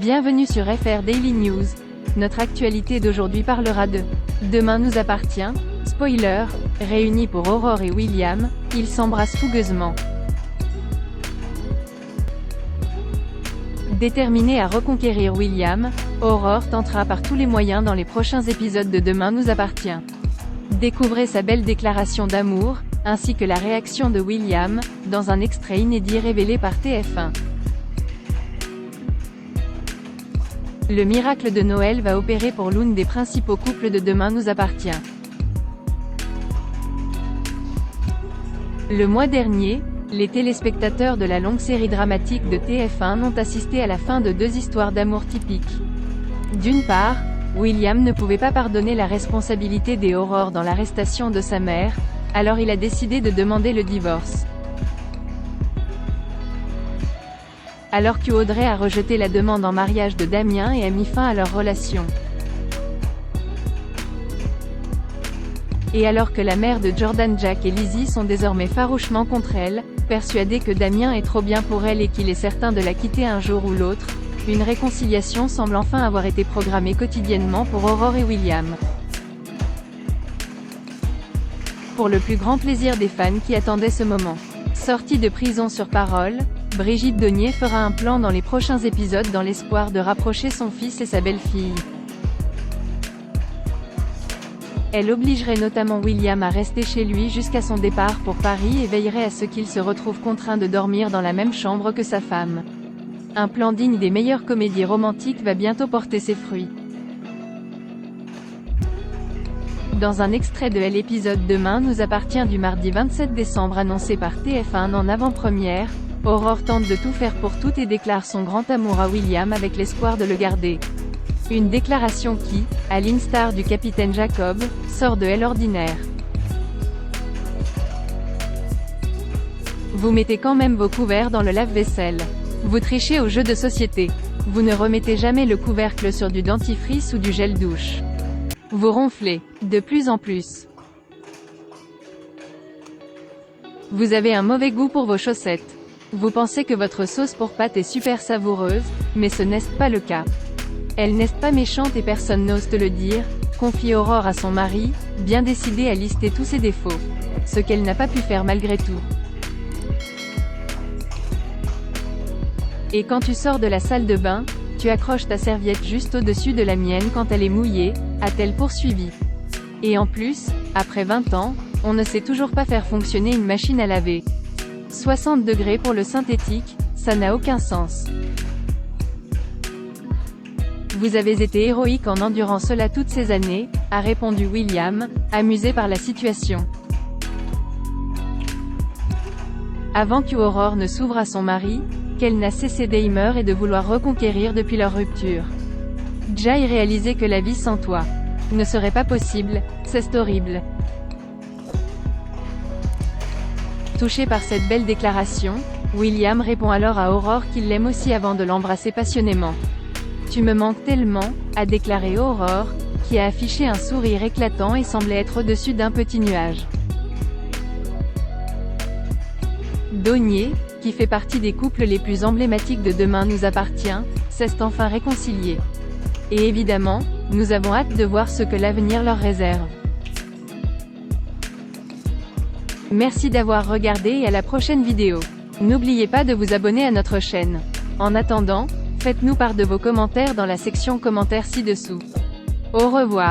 Bienvenue sur FR Daily News. Notre actualité d'aujourd'hui parlera de Demain nous appartient. Spoiler, réunis pour Aurore et William, ils s'embrassent fougueusement. Déterminée à reconquérir William, Aurore tentera par tous les moyens dans les prochains épisodes de Demain nous appartient. Découvrez sa belle déclaration d'amour, ainsi que la réaction de William, dans un extrait inédit révélé par TF1. Le miracle de Noël va opérer pour l'une des principaux couples de Demain nous appartient. Le mois dernier, les téléspectateurs de la longue série dramatique de TF1 ont assisté à la fin de deux histoires d'amour typiques. D'une part, William ne pouvait pas pardonner la responsabilité des Aurore dans l'arrestation de sa mère, alors il a décidé de demander le divorce. Alors qu'Audrey a rejeté la demande en mariage de Damien et a mis fin à leur relation. Et alors que la mère de Jordan, Jack et Lizzie sont désormais farouchement contre elle, persuadés que Damien est trop bien pour elle et qu'il est certain de la quitter un jour ou l'autre, une réconciliation semble enfin avoir été programmée quotidiennement pour Aurore et William. Pour le plus grand plaisir des fans qui attendaient ce moment. Sortie de prison sur parole, Brigitte Donnier fera un plan dans les prochains épisodes dans l'espoir de rapprocher son fils et sa belle-fille. Elle obligerait notamment William à rester chez lui jusqu'à son départ pour Paris et veillerait à ce qu'il se retrouve contraint de dormir dans la même chambre que sa femme. Un plan digne des meilleures comédies romantiques va bientôt porter ses fruits. Dans un extrait de l'épisode Demain nous appartient du mardi 27 décembre annoncé par TF1 en avant-première, Aurore tente de tout faire pour tout et déclare son grand amour à William avec l'espoir de le garder. Une déclaration qui, à l'instar du capitaine Jacob, sort de l'ordinaire. Vous mettez quand même vos couverts dans le lave-vaisselle. Vous trichez au jeu de société. Vous ne remettez jamais le couvercle sur du dentifrice ou du gel douche. Vous ronflez, de plus en plus. Vous avez un mauvais goût pour vos chaussettes. Vous pensez que votre sauce pour pâtes est super savoureuse, mais ce n'est pas le cas. Elle n'est pas méchante et personne n'ose te le dire, confie Aurore à son mari, bien décidée à lister tous ses défauts. Ce qu'elle n'a pas pu faire malgré tout. Et quand tu sors de la salle de bain, tu accroches ta serviette juste au-dessus de la mienne quand elle est mouillée, a-t-elle poursuivi. Et en plus, après 20 ans, on ne sait toujours pas faire fonctionner une machine à laver. 60 degrés pour le synthétique, ça n'a aucun sens. Vous avez été héroïque en endurant cela toutes ces années, a répondu William, amusé par la situation. Avant qu'Aurore ne s'ouvre à son mari, qu'elle n'a cessé d'aimer et de vouloir reconquérir depuis leur rupture. J'ai réalisé que la vie sans toi ne serait pas possible, c'est horrible. Touché par cette belle déclaration, William répond alors à Aurore qu'il l'aime aussi avant de l'embrasser passionnément. Tu me manques tellement, a déclaré Aurore, qui a affiché un sourire éclatant et semblait être au-dessus d'un petit nuage. Donnier, qui fait partie des couples les plus emblématiques de Demain nous appartient, s'est enfin réconcilié. Et évidemment, nous avons hâte de voir ce que l'avenir leur réserve. Merci d'avoir regardé et à la prochaine vidéo. N'oubliez pas de vous abonner à notre chaîne. En attendant, faites-nous part de vos commentaires dans la section commentaires ci-dessous. Au revoir.